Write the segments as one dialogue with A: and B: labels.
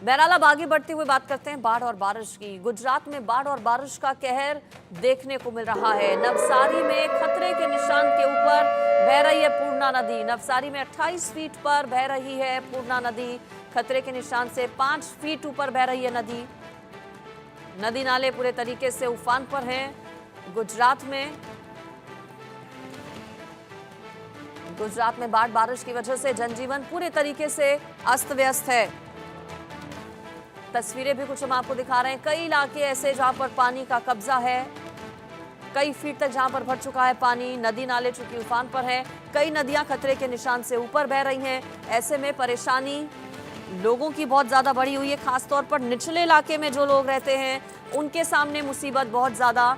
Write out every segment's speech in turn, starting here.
A: बहरहाल अब आगे बढ़ते हुए बात करते हैं बाढ़ और बारिश की। गुजरात में बाढ़ और बारिश का कहर देखने को मिल रहा है। नवसारी में खतरे के निशान के ऊपर बह रही है पूर्णा नदी। नवसारी में 28 फीट पर बह रही है पूर्णा नदी। खतरे के निशान से 5 फीट ऊपर बह रही है नदी। नदी नाले पूरे तरीके से उफान पर हैं। गुजरात में बाढ़ बारिश की वजह से जनजीवन पूरे तरीके से अस्त व्यस्त है। तस्वीरें भी कुछ हम आपको दिखा रहे हैं। कई इलाके ऐसे जहां पर पानी का कब्जा है, कई फीट तक जहां पर भर चुका है पानी। नदी नाले चूंकि उफान पर है, कई नदियां खतरे के निशान से ऊपर बह रही हैं। ऐसे में परेशानी लोगों की बहुत ज्यादा बढ़ी हुई है। खासतौर पर निचले इलाके में जो लोग रहते हैं उनके सामने मुसीबत बहुत ज्यादा।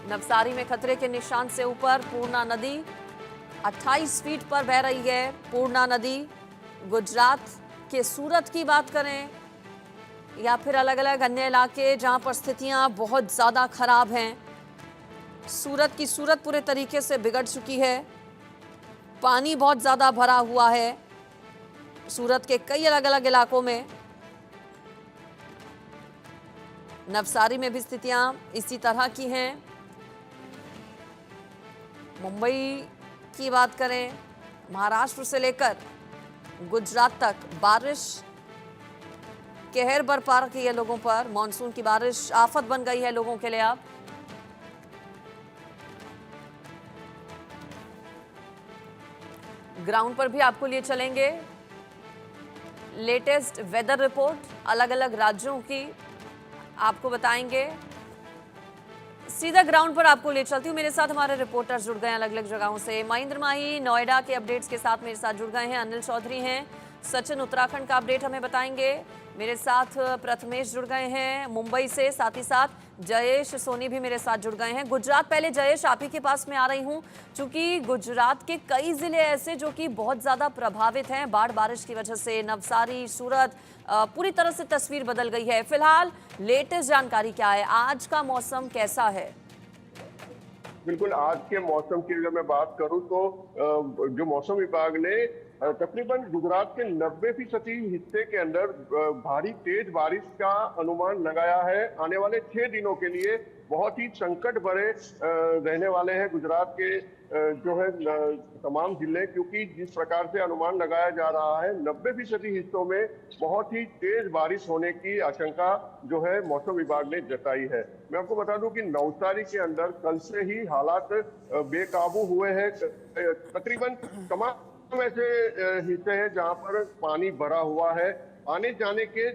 A: नवसारी में खतरे के निशान से ऊपर पूर्णा नदी 28 फीट पर बह रही है पूर्णा नदी। गुजरात के सूरत की बात करें या फिर अलग अलग अन्य इलाके जहां पर स्थितियां बहुत ज़्यादा खराब हैं। सूरत की सूरत पूरे तरीके से बिगड़ चुकी है। पानी बहुत ज़्यादा भरा हुआ है सूरत के कई अलग अलग इलाकों में। नवसारी में भी स्थितियां इसी तरह की हैं। मुंबई की बात करें, महाराष्ट्र से लेकर गुजरात तक बारिश कहर बरपा रखी है लोगों पर। मानसून की बारिश आफत बन गई है लोगों के लिए। अब ग्राउंड पर भी आपको लिए चलेंगे। लेटेस्ट वेदर रिपोर्ट अलग अलग राज्यों की आपको बताएंगे। सीधा ग्राउंड पर आपको ले चलती हूँ। मेरे साथ हमारे रिपोर्टर्स जुड़ गए हैं अलग अलग जगहों से। महेंद्र माही नोएडा के अपडेट्स के साथ मेरे साथ जुड़ गए हैं। अनिल चौधरी हैं, सचिन उत्तराखंड का अपडेट हमें बताएंगे। मेरे साथ प्रथमेश जुड़ गए हैं मुंबई से, साथ ही साथ जयेश सोनी भी मेरे साथ जुड़ गए हैं गुजरात। पहले जयेश आप ही के पास में आ रही हूँ, क्योंकि गुजरात के कई जिले ऐसे जो कि बहुत ज़्यादा प्रभावित हैं बाढ़ बारिश की वजह से। नवसारी, सूरत, पूरी तरह से तस्वीर बदल गई है। फिलहाल लेटेस्ट जानकारी क्या है, आज का मौसम कैसा है?
B: बिल्कुल, आज के मौसम की अगर मैं बात करूं तो जो मौसम विभाग ने तकरीबन गुजरात के 90% हिस्से के अंदर भारी तेज बारिश का अनुमान लगाया है। आने वाले 6 दिनों के लिए बहुत ही संकट भरे रहने वाले हैं गुजरात के जो है तमाम जिले, क्योंकि जिस प्रकार से अनुमान लगाया जा रहा है 90% हिस्सों में बहुत ही तेज बारिश होने की आशंका जो है मौसम विभाग ने जताई है। मैं आपको बता दूं कि नवसारी के अंदर कल से ही हालात बेकाबू हुए हैं। तकरीबन तमाम ऐसे हिस्से हैं जहां पर पानी भरा हुआ है। आने जाने के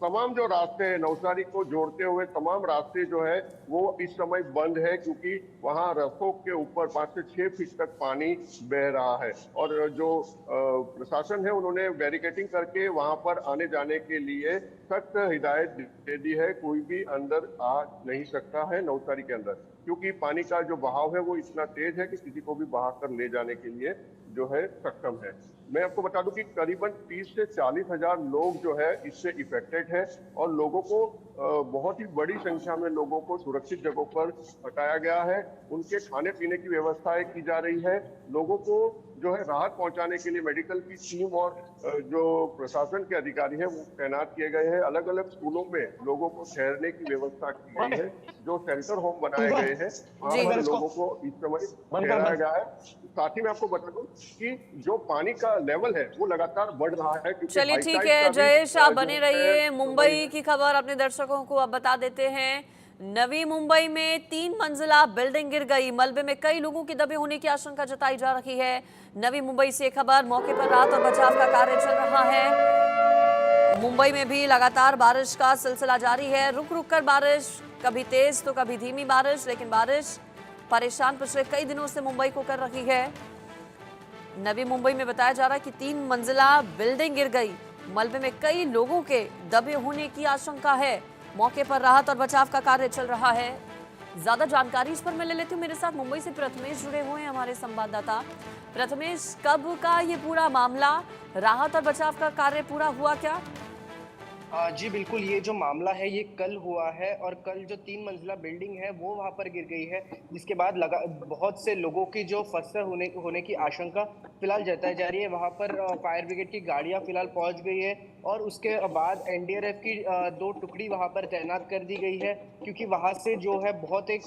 B: तमाम जो रास्ते हैं नवसारी को जोड़ते हुए तमाम रास्ते जो है वो इस समय बंद है, क्योंकि वहां रसों के ऊपर 5 से 6 फीट तक पानी बह रहा है। और जो प्रशासन है उन्होंने बैरिकेडिंग करके वहां पर आने जाने के लिए सख्त हिदायत दे दी है। कोई भी अंदर आ नहीं सकता है नवसारी के अंदर, क्योंकि पानी का जो बहाव है वो इतना तेज है कि किसी को भी बहा कर ले जाने के लिए जो है सक्षम है। मैं आपको बता दूं कि करीबन 30 से 40 हजार लोग जो है इससे इफेक्टेड है, और लोगों को बहुत ही बड़ी संख्या में लोगों को सुरक्षित जगहों पर हटाया गया है। उनके खाने पीने की व्यवस्थाएं की जा रही है। लोगों को जो है राहत पहुंचाने के लिए मेडिकल की टीम और जो प्रशासन के अधिकारी हैं वो तैनात किए गए हैं। अलग अलग स्कूलों में लोगों को ठहरने की व्यवस्था की गई है। जो सेंटर होम बनाए गए हैं वहां पर लोगों को इस समय ठहराया गया है। साथ ही मैं आपको बता दूं कि जो पानी का लेवल है वो लगातार बढ़ रहा है।
A: चलिए ठीक है जयेश, आप बने रहिए। मुंबई की खबर अपने दर्शकों को अब बता देते हैं। नवी मुंबई में 3 मंजिला बिल्डिंग गिर गई। मलबे में कई लोगों की दबे होने की आशंका जताई जा रही है। नवी मुंबई से खबर, मौके पर राहत और बचाव का कार्य चल रहा है। मुंबई में भी लगातार बारिश का सिलसिला जारी है। रुक रुक कर बारिश, कभी तेज तो कभी धीमी बारिश, लेकिन बारिश परेशान पिछले कई दिनों से मुंबई को कर रही है। नवी मुंबई में बताया जा रहा है कि 3 मंजिला बिल्डिंग गिर गई। मलबे में कई लोगों के दबे होने की आशंका है। मौके पर राहत और बचाव का कार्य चल रहा है। ज्यादा जानकारी इस पर मैं ले लेती हूँ। मेरे साथ मुंबई से प्रथमेश जुड़े हुए हैं, हमारे संवाददाता। प्रथमेश, कब का ये पूरा मामला, राहत और बचाव का कार्य पूरा हुआ क्या?
C: जी बिल्कुल, ये जो मामला है ये कल हुआ है और कल जो 3 मंजिला बिल्डिंग है वो वहाँ पर गिर गई है, जिसके बाद लगा बहुत से लोगों की जो फंसे होने होने की आशंका फिलहाल जताई जा रही है। वहाँ पर फायर ब्रिगेड की गाड़ियाँ फिलहाल पहुँच गई है और उसके बाद एनडीआरएफ की 2 टुकड़ी वहाँ पर तैनात कर दी गई है, क्योंकि वहाँ से जो है बहुत एक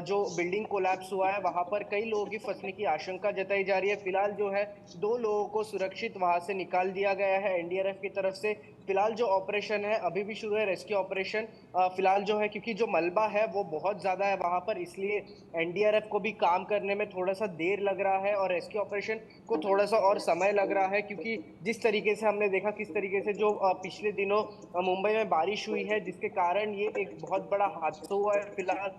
C: जो बिल्डिंग कोलैप्स हुआ है वहाँ पर कई लोगों की फंसने की आशंका जताई जा रही है। फिलहाल जो है 2 लोगों को सुरक्षित वहाँ से निकाल दिया गया है एनडीआरएफ की तरफ से। फिलहाल जो ऑपरेशन है अभी भी शुरू है, रेस्क्यू ऑपरेशन। फिलहाल जो है क्योंकि जो मलबा है वो बहुत ज़्यादा है वहाँ पर, इसलिए एनडीआरएफ को भी काम करने में थोड़ा-सा देर लग रहा है और रेस्क्यू ऑपरेशन को थोड़ा-सा और समय लग रहा है, क्योंकि जिस तरीके से हमने देखा किस तरीके से जो पिछले दिनों मुंबई में बारिश हुई है जिसके कारण ये एक बहुत बड़ा हादसा हुआ है। फिलहाल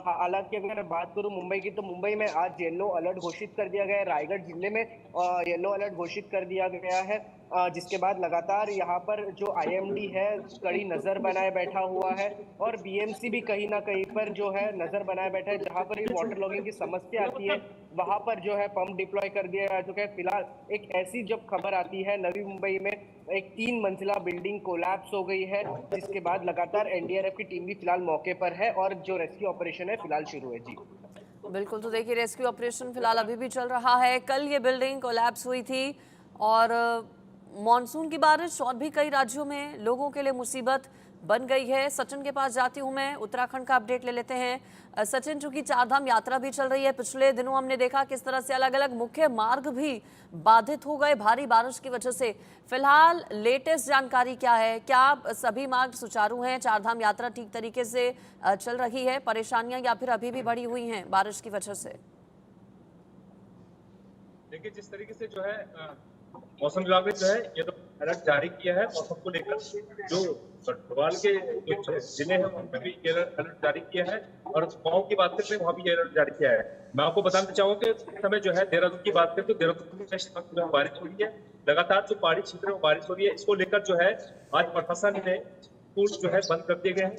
C: हालाँकि अगर मैं बात करूँ मुंबई की, तो मुंबई में आज येलो अलर्ट घोषित कर दिया गया है। रायगढ़ जिले में येलो अलर्ट घोषित कर दिया गया है, जिसके बाद लगातार यहाँ पर जो आईएमडी है कड़ी नजर बनाए बैठा हुआ है और बीएमसी भी कहीं ना कहीं पर जो है नजर बनाए बैठा है। जहाँ पर भी वाटर लॉगिंग की समस्या आती है वहां पर जो है पंप डिप्लॉय कर दिया जा चुका है। फिलहाल एक ऐसी जब खबर आती है नवी मुंबई में एक 3 मंजिला बिल्डिंग कोलैप्स हो गई है, जिसके बाद लगातार एनडीआरएफ की टीम भी फिलहाल मौके पर है और जो रेस्क्यू ऑपरेशन है फिलहाल शुरू है। जी
A: बिल्कुल, तो देखिए रेस्क्यू ऑपरेशन फिलहाल अभी भी चल रहा है। कल ये बिल्डिंग कोलैप्स हुई थी और मॉनसून की बारिश और भी कई राज्यों में लोगों के लिए मुसीबत बन गई है। सचिन के पास जाती हूँ मैं, उत्तराखंड का अपडेट ले लेते हैं। सचिन, चूंकि चारधाम यात्रा भी चल रही है, पिछले दिनों हमने देखा किस तरह से अलग अलग मुख्य मार्ग भी बाधित हो गए भारी बारिश की वजह से। फिलहाल लेटेस्ट जानकारी क्या है? क्या सभी मार्ग सुचारू हैं? चारधाम यात्रा ठीक तरीके से चल रही है? परेशानियां या फिर अभी भी बढ़ी हुई हैं बारिश की वजह से?
D: देखिए, जिस तरीके से जो है मौसम विभाग ने जो है ये तो अलर्ट जारी किया है मौसम को लेकर। जो गढ़वाल के जो जिले हैं उनमें भी ये अलर्ट जारी किया है और गाँव की बात करें वहाँ भी ये अलर्ट जारी किया है। मैं आपको बताना चाहूंगा कि इस समय जो है देहरादून की बात करें तो देहरादून में इस वक्त बारिश हो रही है। लगातार जो पहाड़ी क्षेत्र में बारिश हो रही है, इसको लेकर जो है आज प्रशासन ने स्कूल जो है बंद कर दिए गए हैं।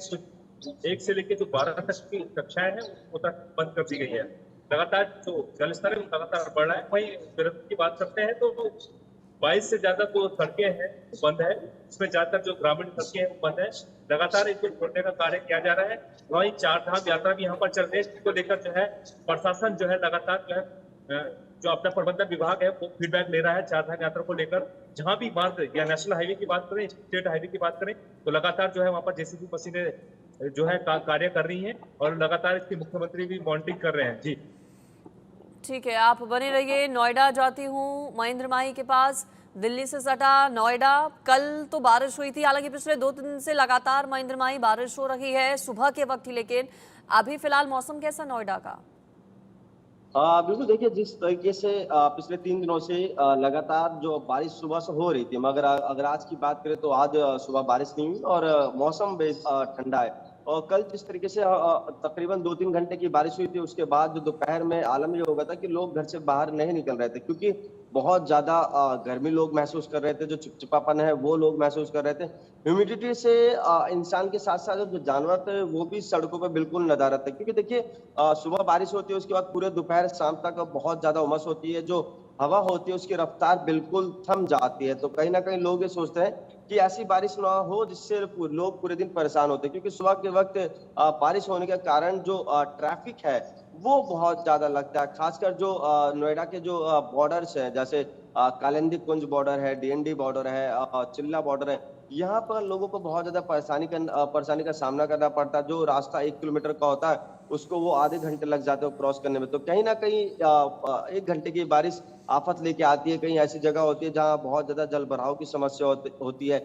D: तो 1 से लेकर जो 12 तक की कक्षाएं हैं वो तक बंद कर दी गई है। लगातार जो जलस्तर है वो लगातार बढ़ रहा है। वहीं देहरादून की बात करते हैं तो 22 से ज्यादा जो सड़कें हैं वो बंद है। इसमें ज्यादातर जो ग्रामीण सड़कें हैं वो बंद है। लगातार इनको छोड़ने का कार्य किया जा रहा है। वहीं चारधाम यात्रा भी यहाँ पर चल रही है, जिसको लेकर जो है प्रशासन जो है लगातार जो है जो अपना प्रबंधन विभाग है वो फीडबैक ले रहा है चारधाम यात्रा को लेकर। जहां भी मार्ग या नेशनल हाईवे की बात करें, स्टेट हाईवे की बात करें, तो लगातार जो है वहां पर जेसीबी मशीनें जो है कार्य कर रही हैं और लगातार इसकी मुख्यमंत्री भी मॉनिटरिंग कर रहे हैं। जी
A: ठीक है, आप बने रहिए। नोएडा जाती हूँ महेंद्र माही के पास, दिल्ली से सटा नोएडा। कल तो बारिश हुई थी, हालांकि पिछले 2 दिन से लगातार महेंद्र माही बारिश हो रही है सुबह के वक्त ही, लेकिन अभी फिलहाल मौसम कैसा नोएडा का?
E: बिल्कुल, देखिए जिस तरीके से पिछले 3 दिनों से लगातार जो बारिश सुबह से हो रही थी, मगर अगर आज की बात करें तो आज सुबह बारिश नहीं हुई और मौसम बेस ठंडा है। और कल जिस तरीके से तकरीबन 2-3 घंटे की बारिश हुई थी, उसके बाद जो दोपहर में आलम ये हो गया था कि लोग घर से बाहर नहीं निकल रहे थे, क्योंकि बहुत ज्यादा गर्मी लोग महसूस कर रहे थे, जो चिपचिपापन है वो लोग महसूस कर रहे थे। ह्यूमिडिटी से इंसान के साथ साथ जो जानवर थे वो भी सड़कों पर बिल्कुल नदारत थे, क्योंकि देखिए सुबह बारिश होती है, उसके बाद पूरे दोपहर शाम तक बहुत ज्यादा उमस होती है। जो हवा होती है उसकी रफ्तार बिल्कुल थम जाती है। तो कहीं ना कहीं लोग ये सोचते हैं कि ऐसी बारिश ना हो जिससे लोग पूरे दिन परेशान होते हैं, क्योंकि सुबह के वक्त बारिश होने के कारण जो ट्रैफिक है वो बहुत ज्यादा लगता है। खासकर जो नोएडा के जो बॉर्डर्स है, जैसे कालिंदी कुंज बॉर्डर है, डीएनडी बॉर्डर है, चिल्ला बॉर्डर है, यहाँ पर लोगों को बहुत ज्यादा परेशानी का सामना करना पड़ता है। जो रास्ता 1 किलोमीटर का होता है उसको वो आधे घंटे लग जाते हैं क्रॉस करने में। तो कहीं ना कहीं 1 घंटे की बारिश आफत लेके आती है। कहीं ऐसी जगह होती है जहाँ बहुत ज्यादा जल भराव की समस्या होती है।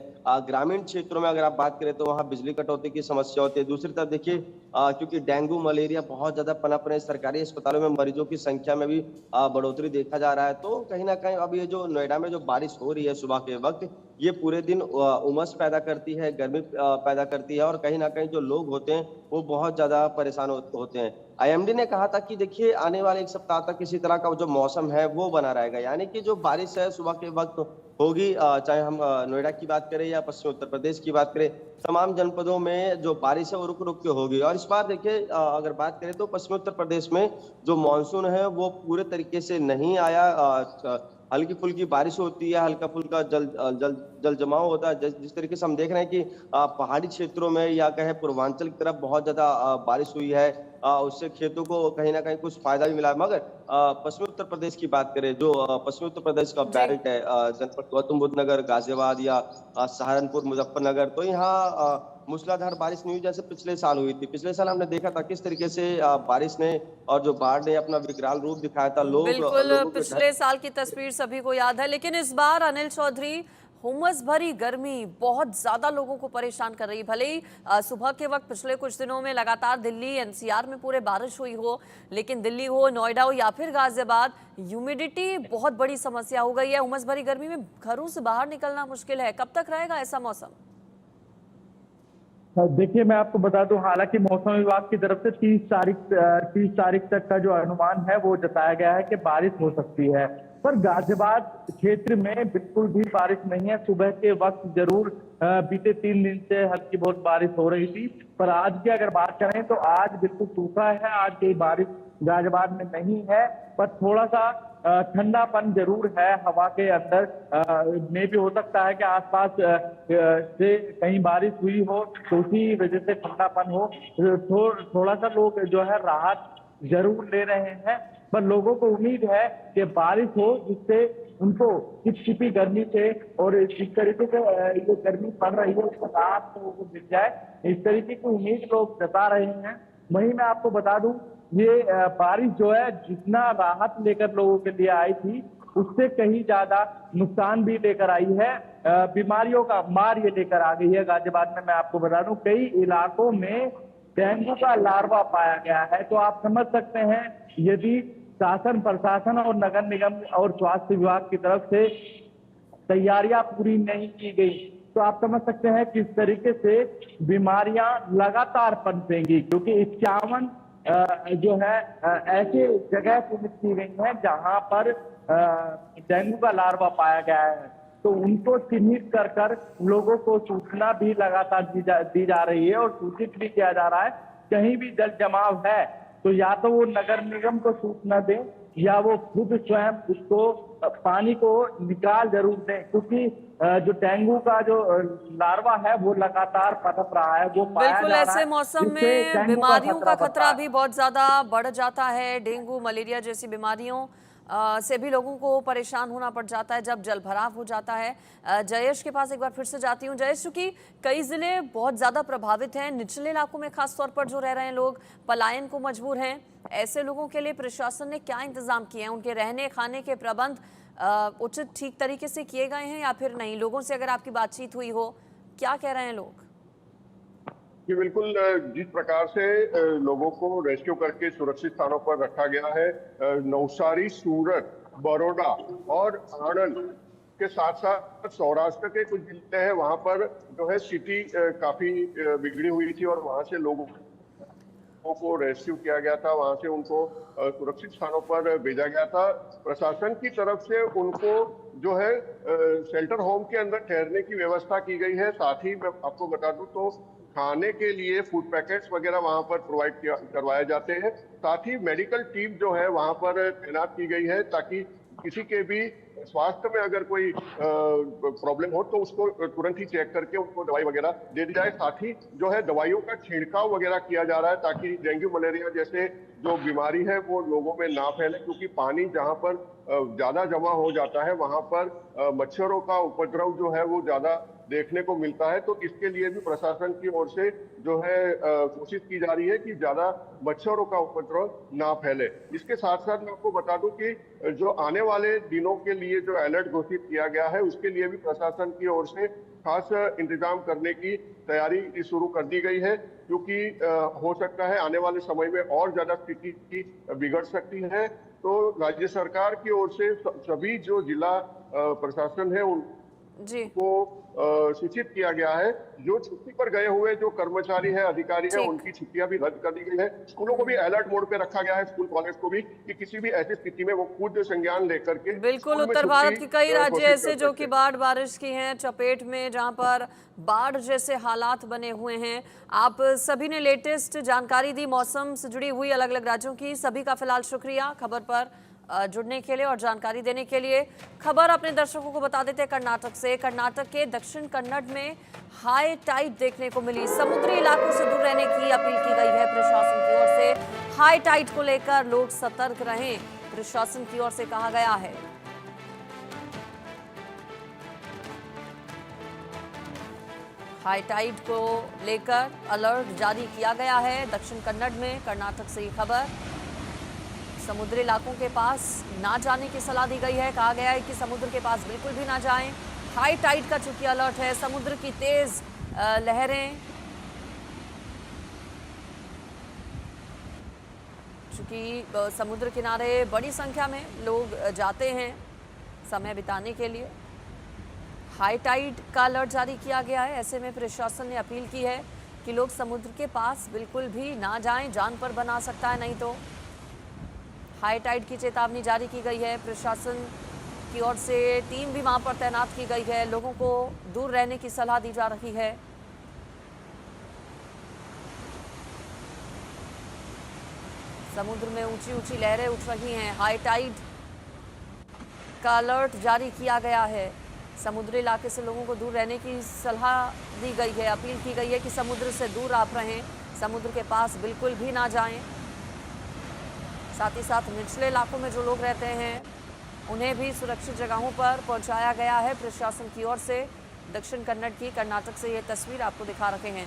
E: ग्रामीण क्षेत्रों में अगर आप बात करें तो वहाँ बिजली कटौती की समस्या होती है। दूसरी तरफ देखिए क्योंकि डेंगू मलेरिया बहुत ज्यादा पनप रहे, सरकारी अस्पतालों में मरीजों की संख्या में भी बढ़ोतरी देखा जा रहा है। तो कहीं ना कहीं अब ये जो नोएडा में जो बारिश हो रही है सुबह के वक्त, ये पूरे दिन उमस पैदा करती है, गर्मी पैदा करती है और कहीं ना कहीं जो लोग होते हैं वो बहुत ज्यादा परेशान होते हैं। आईएमडी ने कहा था कि देखिए आने वाले 1 सप्ताह तक इसी तरह का जो मौसम है वो बना रहेगा, यानी कि जो बारिश है सुबह के वक्त होगी, चाहे हम नोएडा की बात करें या पश्चिमी उत्तर प्रदेश की बात करें, तमाम जनपदों में जो बारिश है वो रुक रुक के होगी। और इस बार देखिए अगर बात करें तो पश्चिमी उत्तर प्रदेश में जो मानसून है वो पूरे तरीके से नहीं आया। हल्की फुल्की बारिश होती है, हल्का फुल्का जल जमाव होता है। जिस तरीके से हम देख रहे हैं कि पहाड़ी क्षेत्रों में या कहे पूर्वांचल की तरफ बहुत ज्यादा बारिश हुई है, उससे खेतों को कहीं ना कहीं कुछ फायदा भी मिला है। मगर पश्चिमी उत्तर प्रदेश की बात करें, जो पश्चिमी उत्तर प्रदेश का
A: जी।
E: बेल्ट है, जनपद गौतम बुद्ध नगर, गाजियाबाद या सहारनपुर, मुजफ्फरनगर, तो यहाँ मूसलाधार बारिश नहीं हुई जैसे पिछले साल हुई थी। पिछले साल हमने देखा था किस तरीके से बारिश ने और जो बाढ़ ने अपना विकराल रूप दिखाया था।
A: बिल्कुल,
E: लोगों के
A: पिछले साल की तस्वीर सभी को याद है, लेकिन इस बार अनिल चौधरी हुमस भरी गर्मी बहुत ज्यादा लोगों को परेशान कर रही है। भले ही सुबह के वक्त पिछले कुछ दिनों में लगातार दिल्ली एनसीआर में पूरे बारिश हुई हो, लेकिन दिल्ली हो, नोएडा हो या फिर गाजियाबाद, ह्यूमिडिटी बहुत बड़ी समस्या हो गई है। हुमस भरी गर्मी में घरों से बाहर निकलना मुश्किल है। कब तक रहेगा ऐसा मौसम?
F: देखिए, मैं आपको बता दूं, हालांकि मौसम विभाग की तरफ से 30 तारीख तक का जो अनुमान है वो जताया गया है कि बारिश हो सकती है, पर गाजियाबाद क्षेत्र में बिल्कुल भी बारिश नहीं है। सुबह के वक्त जरूर बीते 3 दिन से हल्की बहुत बारिश हो रही थी, पर आज की अगर बात करें तो आज बिल्कुल सूखा है। आज कोई बारिश गाजियाबाद में नहीं है, पर थोड़ा सा ठंडापन जरूर है हवा के अंदर। में भी हो सकता है कि आसपास से कहीं बारिश हुई हो तो उसी वजह से ठंडापन हो। थोड़ा सा लोग जो है राहत जरूर ले रहे हैं, पर लोगों को उम्मीद है कि बारिश हो जिससे उनको चिपचिपी गर्मी से और जिस तरीके से ये गर्मी पड़ रही है उसका राहत लोगों को मिल जाए, इस तरीके की उम्मीद लोग जता रहे हैं। वहीं मैं आपको बता दूं, ये बारिश जो है जितना राहत लेकर लोगों के लिए आई थी उससे कहीं ज्यादा नुकसान भी लेकर आई है। बीमारियों का मार ये लेकर आ गई है। गाजियाबाद में मैं आपको बता दूं, कई इलाकों में डेंगू का लार्वा पाया गया है। तो आप समझ सकते हैं, यदि शासन प्रशासन और नगर निगम और स्वास्थ्य विभाग की तरफ से तैयारियां पूरी नहीं की गई तो आप समझ सकते हैं किस तरीके से बीमारियां लगातार पनपेंगी, क्योंकि 51 जो है ऐसे जगह चिन्हित की गई है जहां पर डेंगू का लार्वा पाया गया है। तो उनको चिन्हित कर कर लोगों को सूचना भी लगातार दी जा रही है और सूचित भी किया जा रहा है। कहीं भी जल जमाव है तो या तो वो नगर निगम को सूचना दें या वो खुद स्वयं उसको पानी को निकाल जरूर दें, क्योंकि जो डेंगू का जो लार्वा है वो लगातार पनप रहा है, वो पाया
A: बिल्कुल,
F: जा रहा
A: ऐसे
F: है,
A: मौसम
F: जिससे
A: में
F: डेंगू
A: बीमारियों का
F: बढ़ता
A: खतरा
F: है।
A: भी बहुत ज्यादा बढ़ जाता है। डेंगू, मलेरिया जैसी बीमारियों से भी लोगों को परेशान होना पड़ जाता है जब जलभराव हो जाता है। जयेश के पास एक बार फिर से जाती हूँ। जयेश, चूंकि कई जिले बहुत ज्यादा प्रभावित हैं, निचले इलाकों में खास तौर पर जो रह रहे हैं लोग पलायन को मजबूर हैं, ऐसे लोगों के लिए प्रशासन ने क्या इंतजाम किए हैं? उनके रहने खाने के प्रबंध उचित ठीक तरीके से किए गए हैं या फिर नहीं? लोगों से अगर आपकी बातचीत हुई हो, क्या कह रहे हैं लोग?
B: कि बिल्कुल जिस प्रकार से लोगों को रेस्क्यू करके सुरक्षित स्थानों पर रखा गया है, नवसारी, सूरत, बड़ौदा और आणंद के साथ साथ सौराष्ट्र के कुछ जिले हैं, वहां पर जो है स्थिति काफी बिगड़ी हुई थी और वहां से लोगों को रेस्क्यू किया गया था, वहां से उनको सुरक्षित स्थानों पर भेजा गया था। प्रशासन की तरफ से उनको जो है शेल्टर होम के अंदर ठहरने की व्यवस्था की गई है। साथ ही मैं आपको बता दूं तो खाने के लिए फूड पैकेट्स वगैरह वहां पर प्रोवाइड करवाए जाते हैं। साथ ही मेडिकल टीम जो है वहां पर तैनात की गई है ताकि किसी के भी स्वास्थ्य में अगर कोई प्रॉब्लम हो तो उसको तुरंत ही चेक करके उनको दवाई वगैरह दे दी जाए। साथ ही जो है दवाइयों का छिड़काव वगैरह किया जा रहा है ताकि डेंगू, मलेरिया जैसे जो बीमारी है वो लोगों में ना फैले, क्योंकि पानी जहां पर ज्यादा जमा हो जाता है वहां पर मच्छरों का उपद्रव जो है वो ज्यादा देखने को मिलता है। तो इसके लिए भी प्रशासन की ओर से जो है कोशिश की जा रही है कि ज्यादा मच्छरों का उपद्रव ना फैले। इसके साथ साथ मैं आपको बता दूं कि जो आने वाले दिनों के लिए जो अलर्ट घोषित किया गया है उसके लिए भी प्रशासन की ओर से खास इंतजाम करने की तैयारी शुरू कर दी गई है, क्योंकि हो सकता है आने वाले समय में और ज्यादा स्थिति बिगड़ सकती है। तो राज्य सरकार की ओर से सभी जो जिला प्रशासन है उनको सूचित किया गया है। जो छुट्टी पर गए हुए जो कर्मचारी है, अधिकारी है, उनकी छुट्टियां भी रद्द कर दी गई है। स्कूलों को भी अलर्ट मोड पे रखा गया है, स्कूल कॉलेज को भी, कि किसी भी ऐसी स्थिति में वो खुद संज्ञान लेकर के
A: बिल्कुल, उत्तर भारत के कई राज्य ऐसे जो कि बाढ़ बारिश की हैं चपेट में, जहां पर बाढ़ जैसे हालात बने हुए हैं। आप सभी ने लेटेस्ट जानकारी दी मौसम से जुड़ी हुई अलग अलग राज्यों की, सभी का फिलहाल शुक्रिया खबर पर जुड़ने के लिए और जानकारी देने के लिए। खबर अपने दर्शकों को बता देते हैं कर्नाटक से। कर्नाटक के दक्षिण कन्नड़ में हाई टाइड देखने को मिली। समुद्री इलाकों से दूर रहने की अपील की गई है प्रशासन की ओर से। हाई टाइड को लेकर लोग सतर्क रहें, प्रशासन की ओर से कहा गया है। हाई टाइड को लेकर अलर्ट जारी किया गया है दक्षिण कन्नड़ में। कर्नाटक से ये खबर। समुद्री इलाकों के पास ना जाने की सलाह दी गई है। कहा गया है कि समुद्र के पास बिल्कुल भी ना जाएं। हाई टाइड का चूंकि अलर्ट है, समुद्र की तेज लहरें, चूंकि समुद्र किनारे बड़ी संख्या में लोग जाते हैं समय बिताने के लिए। हाई टाइड का अलर्ट जारी किया गया है। ऐसे में प्रशासन ने अपील की है कि लोग समुद्र के पास बिल्कुल भी ना जाएं, जान पर बना सकता है नहीं तो। हाई टाइड की चेतावनी जारी की गई है। प्रशासन की ओर से टीम भी वहां पर तैनात की गई है। लोगों को दूर रहने की सलाह दी जा रही है। समुद्र में ऊंची ऊंची लहरें उठ रही हैं। हाई टाइड का अलर्ट जारी किया गया है। समुद्री इलाके से लोगों को दूर रहने की सलाह दी गई है। अपील की गई है कि समुद्र से दूर आप रहें, समुद्र के पास बिल्कुल भी ना जाएं। साथ ही साथ निचले इलाकों में जो लोग रहते हैं उन्हें भी सुरक्षित जगहों पर पहुंचाया गया है प्रशासन की ओर से। दक्षिण कन्नड़ की कर्नाटक से ये तस्वीर आपको दिखा रहे हैं।